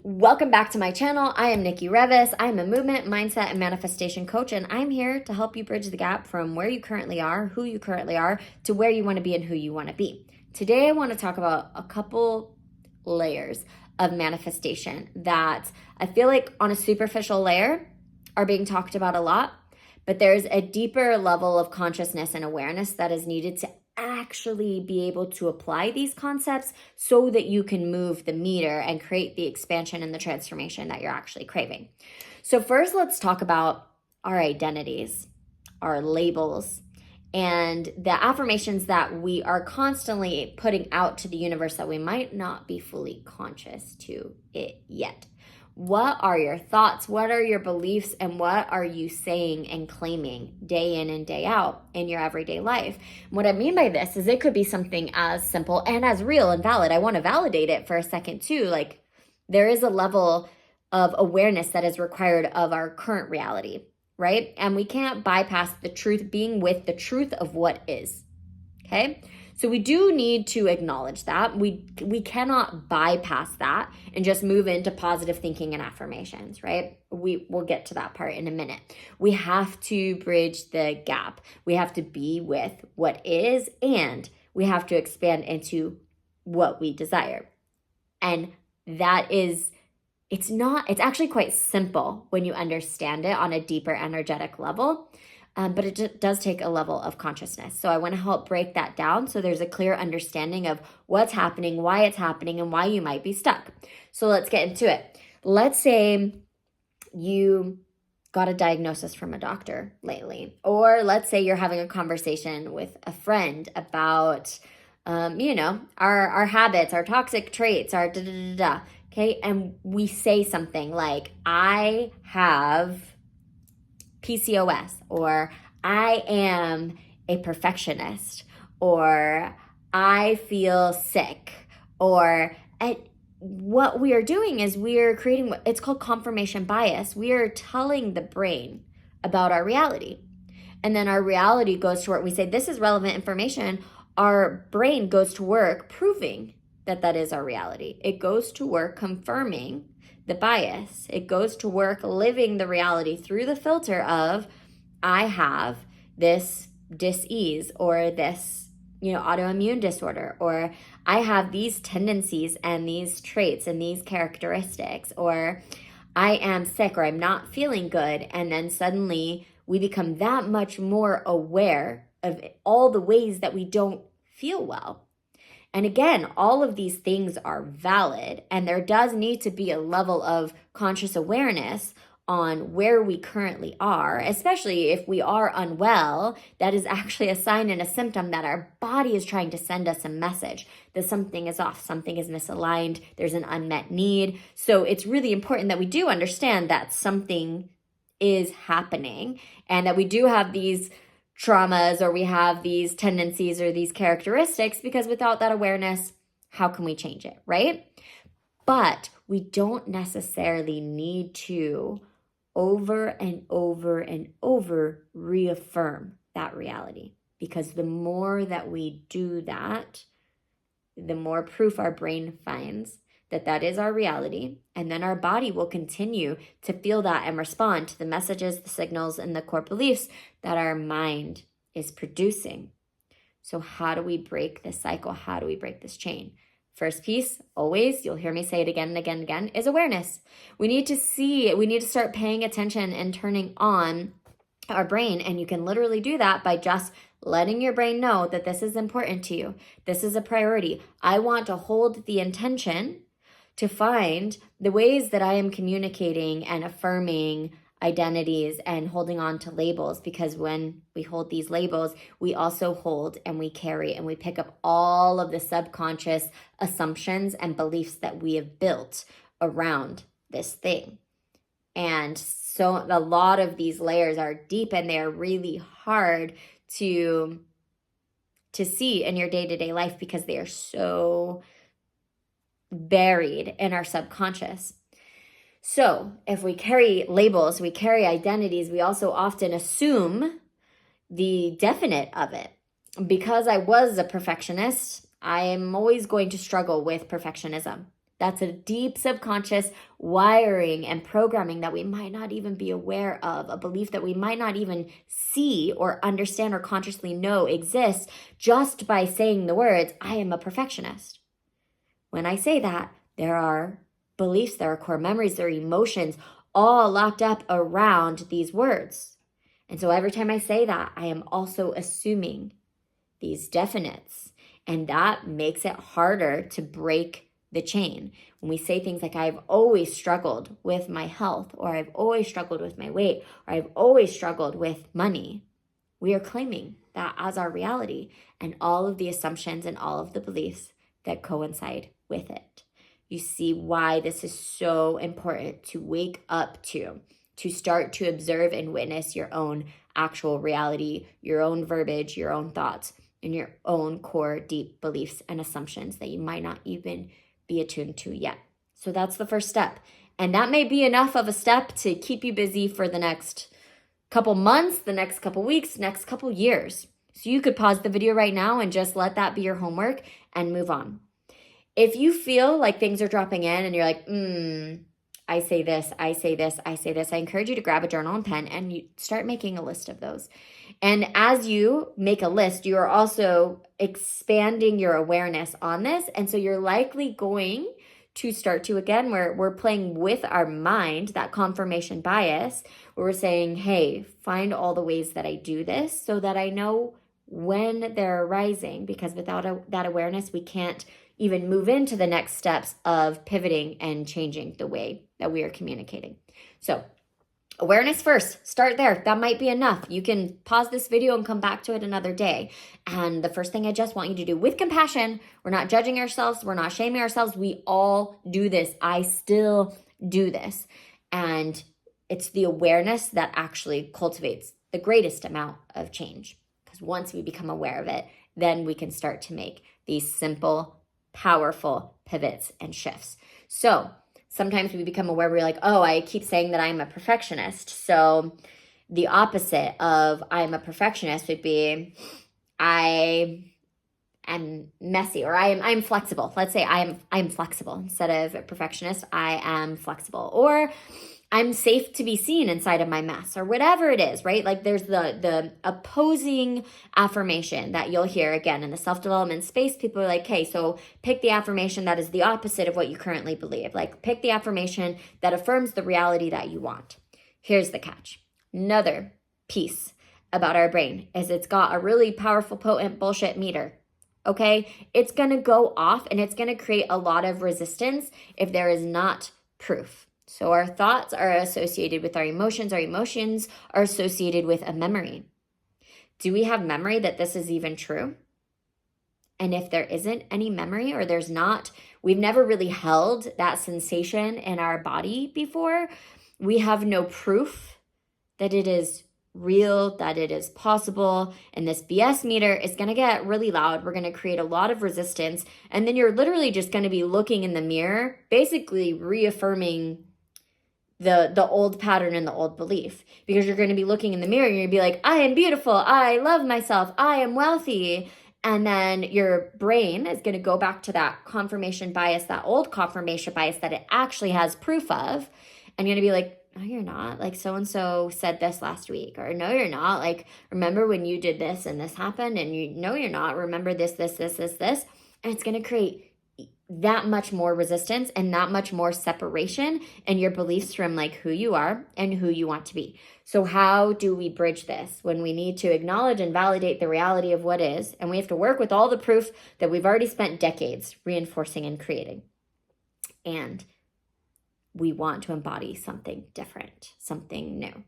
Welcome back to my channel. I am Nikki Revis. I'm a movement, mindset, and manifestation coach, and I'm here to help you bridge the gap from where you currently are, who you currently are, to where you want to be and who you want to be. Today, I want to talk about a couple layers of manifestation that I feel like on a superficial layer are being talked about a lot, but there's a deeper level of consciousness and awareness that is needed to actually be able to apply these concepts so that you can move the meter and create the expansion and the transformation that you're actually craving. So first, let's talk about our identities, our labels, and the affirmations that we are constantly putting out to the universe that we might not be fully conscious to it yet. What are your thoughts? What are your beliefs? And what are you saying and claiming day in and day out in your everyday life? What I mean by this is it could be something as simple and as real and valid. I want to validate it for a second too. Like, there is a level of awareness that is required of our current reality, right? And we can't bypass the truth, being with the truth of what is, okay? So we do need to acknowledge that. We cannot bypass that and just move into positive thinking and affirmations, right? We'll get to that part in a minute. We have to bridge the gap. We have to be with what is, and we have to expand into what we desire. And that is, it's actually quite simple when you understand it on a deeper energetic level. But it does take a level of consciousness. So I want to help break that down so there's a clear understanding of what's happening, why it's happening, and why you might be stuck. So let's get into it. Let's say you got a diagnosis from a doctor lately, or let's say you're having a conversation with a friend about, our habits, our toxic traits, our da-da-da-da, okay? And we say something like, I have PCOS, or I am a perfectionist, or I feel sick, or what we are doing is we are creating, it's called confirmation bias. We are telling the brain about our reality. And then our reality goes to work. We say, this is relevant information. Our brain goes to work proving that that is our reality. It goes to work confirming the bias. It goes to work living the reality through the filter of, I have this dis-ease, or this, autoimmune disorder, or I have these tendencies and these traits and these characteristics, or I am sick, or I'm not feeling good. And then suddenly we become that much more aware of all the ways that we don't feel well. And again, all of these things are valid, and there does need to be a level of conscious awareness on where we currently are, especially if we are unwell. That is actually a sign and a symptom that our body is trying to send us a message that something is off, something is misaligned, there's an unmet need. So it's really important that we do understand that something is happening and that we do have these traumas, or we have these tendencies or these characteristics, because without that awareness, how can we change it, right? But we don't necessarily need to over and over and over reaffirm that reality, because the more that we do that, the more proof our brain finds that that is our reality. And then our body will continue to feel that and respond to the messages, the signals, and the core beliefs that our mind is producing. So how do we break this cycle? How do we break this chain? First piece, always, you'll hear me say it again and again and again, is awareness. We need to start paying attention and turning on our brain. And you can literally do that by just letting your brain know that this is important to you. This is a priority. I want to hold the intention to find the ways that I am communicating and affirming identities and holding on to labels, because when we hold these labels, we also hold and we carry and we pick up all of the subconscious assumptions and beliefs that we have built around this thing. And so a lot of these layers are deep, and they're really hard to see in your day-to-day life because they are so buried in our subconscious. So if we carry labels, we carry identities, we also often assume the definite of it. Because I was a perfectionist, I am always going to struggle with perfectionism. That's a deep subconscious wiring and programming that we might not even be aware of, a belief that we might not even see or understand or consciously know exists just by saying the words, I am a perfectionist. When I say that, there are beliefs, there are core memories, there are emotions all locked up around these words. And so every time I say that, I am also assuming these definites. And that makes it harder to break the chain. When we say things like, I've always struggled with my health, or I've always struggled with my weight, or I've always struggled with money, we are claiming that as our reality and all of the assumptions and all of the beliefs that coincide with it. You see why this is so important to wake up to start to observe and witness your own actual reality, your own verbiage, your own thoughts, and your own core deep beliefs and assumptions that you might not even be attuned to yet. So that's the first step. And that may be enough of a step to keep you busy for the next couple months, the next couple weeks, next couple years. So you could pause the video right now and just let that be your homework and move on. If you feel like things are dropping in and you're like, I say this, I say this, I say this, I encourage you to grab a journal and pen and you start making a list of those. And as you make a list, you are also expanding your awareness on this. And so you're likely going to start to, again, we're playing with our mind, that confirmation bias, where we're saying, hey, find all the ways that I do this so that I know when they're arising, because without that awareness, we can't even move into the next steps of pivoting and changing the way that we are communicating. So awareness first, start there. That might be enough. You can pause this video and come back to it another day. And the first thing I just want you to do with compassion, we're not judging ourselves, we're not shaming ourselves. We all do this. I still do this. And it's the awareness that actually cultivates the greatest amount of change. Because once we become aware of it, then we can start to make these simple, powerful pivots and shifts. So sometimes we become aware, we're like, oh, I keep saying that I'm a perfectionist. So the opposite of I'm a perfectionist would be I am messy, or I'm flexible. Let's say I'm flexible. Instead of a perfectionist, I am flexible. Or I'm safe to be seen inside of my mess, or whatever it is, right? Like there's the opposing affirmation that you'll hear again in the self-development space. People are like, hey, so pick the affirmation that is the opposite of what you currently believe. Like pick the affirmation that affirms the reality that you want. Here's the catch. Another piece about our brain is it's got a really powerful, potent bullshit meter. Okay? It's going to go off and it's going to create a lot of resistance if there is not proof. So our thoughts are associated with our emotions are associated with a memory. Do we have memory that this is even true? And if there isn't any memory, or we've never really held that sensation in our body before, we have no proof that it is real, that it is possible, and this BS meter is going to get really loud. We're going to create a lot of resistance, and then you're literally just going to be looking in the mirror, basically reaffirming the old pattern and the old belief, because you're going to be looking in the mirror and you're going to be like, I am beautiful, I love myself, I am wealthy. And then your brain is going to go back to that confirmation bias, that old confirmation bias that it actually has proof of. And you're going to be like, no, you're not. Like so-and-so said this last week. Or no, you're not. Like, remember when you did this and this happened? And you're not. Remember this. And it's going to create that much more resistance and that much more separation in your beliefs from like who you are and who you want to be. So how do we bridge this when we need to acknowledge and validate the reality of what is, and we have to work with all the proof that we've already spent decades reinforcing and creating, and we want to embody something different, something new?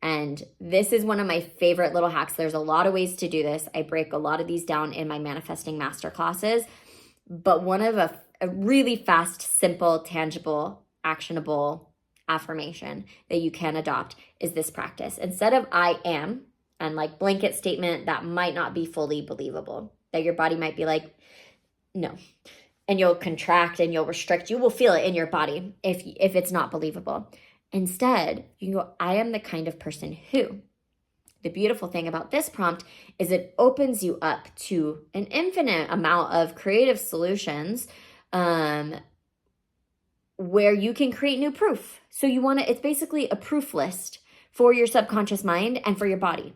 And this is one of my favorite little hacks. There's a lot of ways to do this. I break a lot of these down in my manifesting masterclasses. But one of a really fast, simple, tangible, actionable affirmation that you can adopt is this practice. Instead of I am, and like blanket statement that might not be fully believable, that your body might be like, no. And you'll contract and you'll restrict. You will feel it in your body if it's not believable. Instead, you can go, I am the kind of person who. The beautiful thing about this prompt is it opens you up to an infinite amount of creative solutions where you can create new proof. So it's basically a proof list for your subconscious mind and for your body.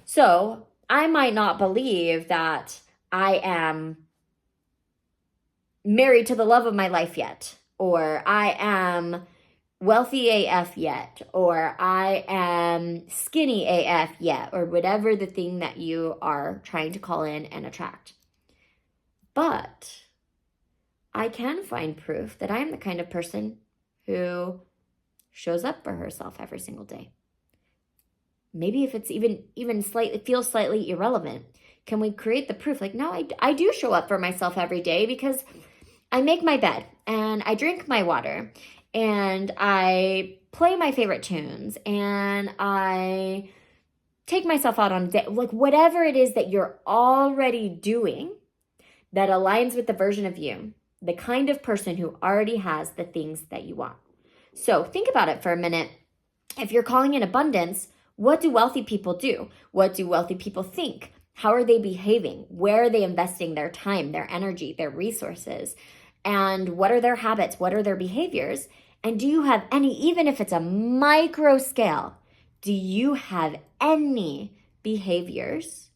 So I might not believe that I am married to the love of my life yet, or I am wealthy AF yet, or I am skinny AF yet, or whatever the thing that you are trying to call in and attract. But I can find proof that I am the kind of person who shows up for herself every single day. Maybe if it's even slightly, feels slightly irrelevant, can we create the proof? Like, no, I do show up for myself every day because I make my bed and I drink my water and I play my favorite tunes and I take myself out on a date. Like, whatever it is that you're already doing that aligns with the version of you, the kind of person who already has the things that you want. So think about it for a minute. If you're calling in abundance, what do wealthy people do? What do wealthy people think? How are they behaving? Where are they investing their time, their energy, their resources? And what are their habits? What are their behaviors? And do you have any, even if it's a micro scale, do you have any behaviors,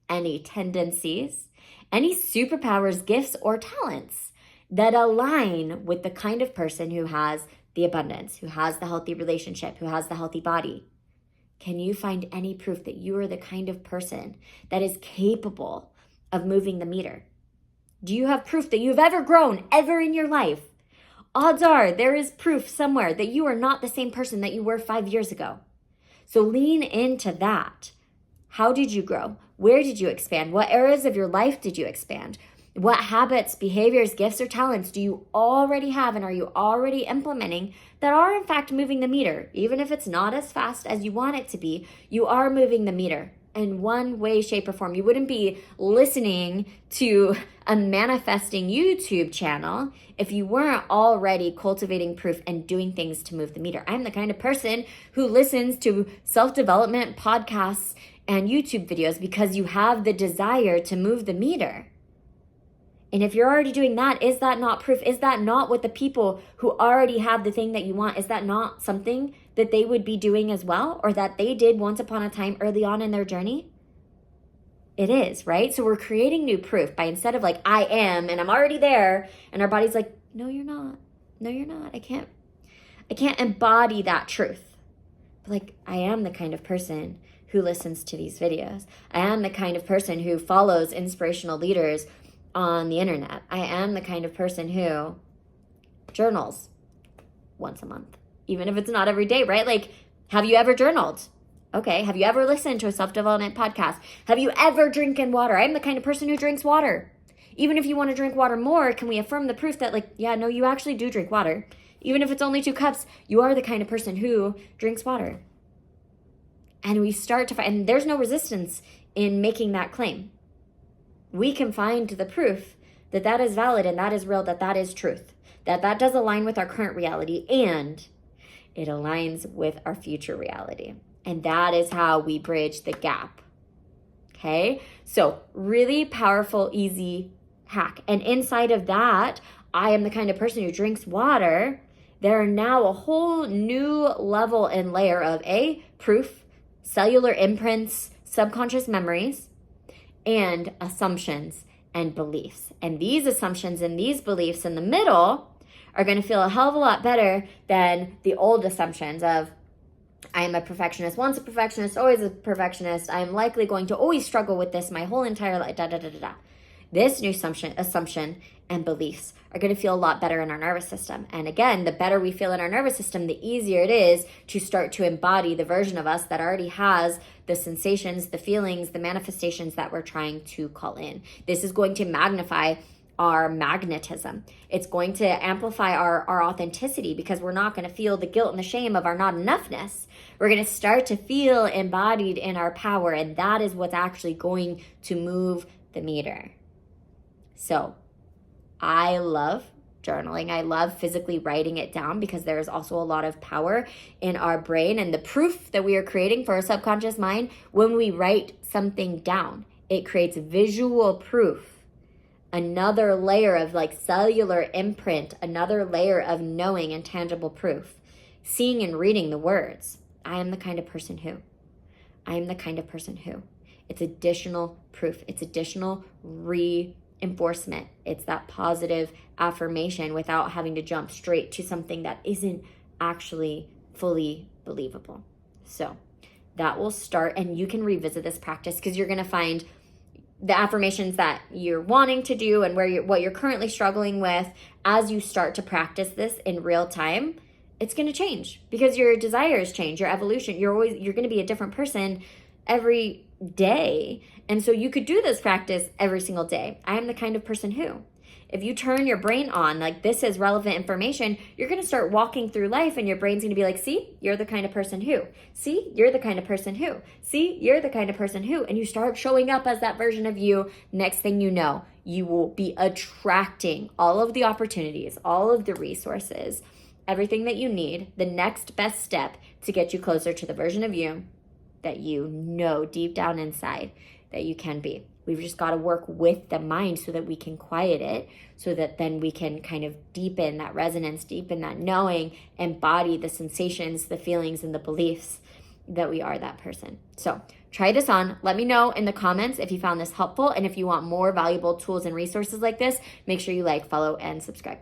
any tendencies, any superpowers, gifts, or talents that align with the kind of person who has the abundance, who has the healthy relationship, who has the healthy body? Can you find any proof that you are the kind of person that is capable of moving the meter? Do you have proof that you've ever grown ever in your life? Odds are there is proof somewhere that you are not the same person that you were 5 years ago. So lean into that. How did you grow? Where did you expand? What areas of your life did you expand? What habits, behaviors, gifts, or talents do you already have and are you already implementing that are in fact moving the meter? Even if it's not as fast as you want it to be, you are moving the meter in one way, shape, or form. You wouldn't be listening to a manifesting YouTube channel if you weren't already cultivating proof and doing things to move the meter. I'm the kind of person who listens to self-development podcasts and YouTube videos because you have the desire to move the meter. And if you're already doing that, is that not proof? Is that not what the people who already have the thing that you want, is that not something that they would be doing as well, or that they did once upon a time early on in their journey? It is, right? So we're creating new proof by, instead of like, I am, and I'm already there, and our body's like, no, you're not. No, you're not. I can't embody that truth. But like, I am the kind of person who listens to these videos. I am the kind of person who follows inspirational leaders on the internet. I am the kind of person who journals once a month, even if it's not every day, right? Like, have you ever journaled? Okay. Have you ever listened to a self-development podcast? Have you ever drinking water? I'm the kind of person who drinks water. Even if you want to drink water more, can we affirm the proof that, like, yeah, no, you actually do drink water. Even if it's only 2 cups, you are the kind of person who drinks water. And we start to find, and there's no resistance in making that claim. We can find the proof that that is valid and that is real, that that is truth, that that does align with our current reality and it aligns with our future reality. And that is how we bridge the gap. Okay? So really powerful, easy hack. And inside of that, I am the kind of person who drinks water. There are now a whole new level and layer of proof, cellular imprints, subconscious memories, and assumptions and beliefs. And these assumptions and these beliefs in the middle are going to feel a hell of a lot better than the old assumptions of, I am a perfectionist, once a perfectionist, always a perfectionist. I am likely going to always struggle with this my whole entire life, This new assumption and beliefs are going to feel a lot better in our nervous system. And again, the better we feel in our nervous system, the easier it is to start to embody the version of us that already has the sensations, the feelings, the manifestations that we're trying to call in. This is going to magnify our magnetism. It's going to amplify our authenticity because we're not going to feel the guilt and the shame of our not enoughness. We're going to start to feel embodied in our power, and that is what's actually going to move the meter. So I love journaling. I love physically writing it down because there is also a lot of power in our brain and the proof that we are creating for our subconscious mind when we write something down. It creates visual proof another layer of like cellular imprint, another layer of knowing and tangible proof. Seeing and reading the words. I am the kind of person who. I am the kind of person who. It's additional proof. It's additional reinforcement. It's that positive affirmation without having to jump straight to something that isn't actually fully believable. So that will start, and you can revisit this practice because you're going to find the affirmations that you're wanting to do and what you're currently struggling with. As you start to practice this in real time, it's going to change because your desires change, your evolution. You're going to be a different person every day. And so you could do this practice every single day. I am the kind of person who. If you turn your brain on, like this is relevant information, you're going to start walking through life and your brain's going to be like, see, you're the kind of person who. See, you're the kind of person who. See, you're the kind of person who. And you start showing up as that version of you. Next thing you know, you will be attracting all of the opportunities, all of the resources, everything that you need, the next best step to get you closer to the version of you that you know deep down inside that you can be. We've just got to work with the mind so that we can quiet it, so that then we can kind of deepen that resonance, deepen that knowing, embody the sensations, the feelings, and the beliefs that we are that person. So try this on. Let me know in the comments if you found this helpful. And if you want more valuable tools and resources like this, make sure you like, follow, and subscribe.